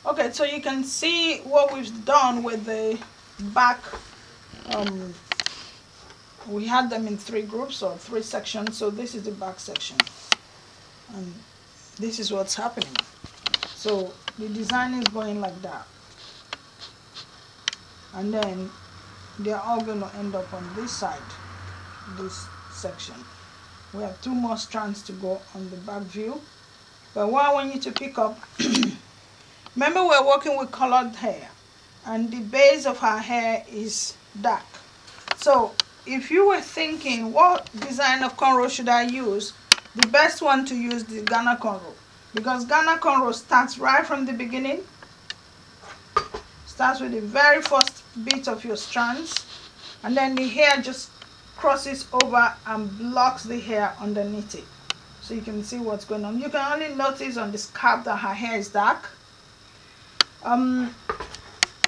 Okay, so you can see what we've done with the back. We had them in 3 groups or 3 sections, so this is the back section, and this is what's happening. So the design is going like that, and then they're all going to end up on this side, this section. We have 2 more strands to go on the back view, but what I want you to pick up, remember we're working with colored hair, and the base of her hair is dark. So if you were thinking what design of cornrow should I use, the best one to use is Ghana cornrow, because Ghana cornrow starts right from the beginning, starts with the very first bit of your strands, and then the hair just crosses over and blocks the hair underneath it. So you can see what's going on. You can only notice on the scalp that her hair is dark.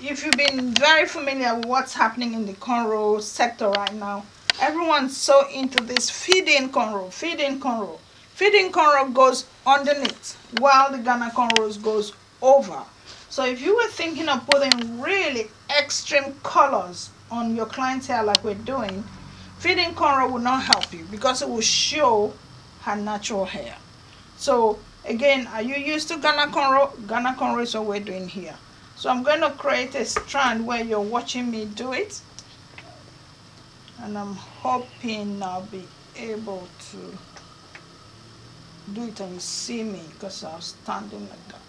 If you've been very familiar with what's happening in the cornrow sector right now, everyone's so into this feed-in cornrow. Feed-in cornrow. Feed-in cornrow goes underneath, while the Ghana cornrows goes over. So if you were thinking of putting really extreme colors on your client's hair like we're doing, feed-in cornrow will not help you because it will show her natural hair. So again, are you used to Ghana cornrow? Ghana cornrow is what we're doing here. So I'm going to create a strand where you're watching me do it, and I'm hoping I'll be able to do it and you see me because I'm standing like that.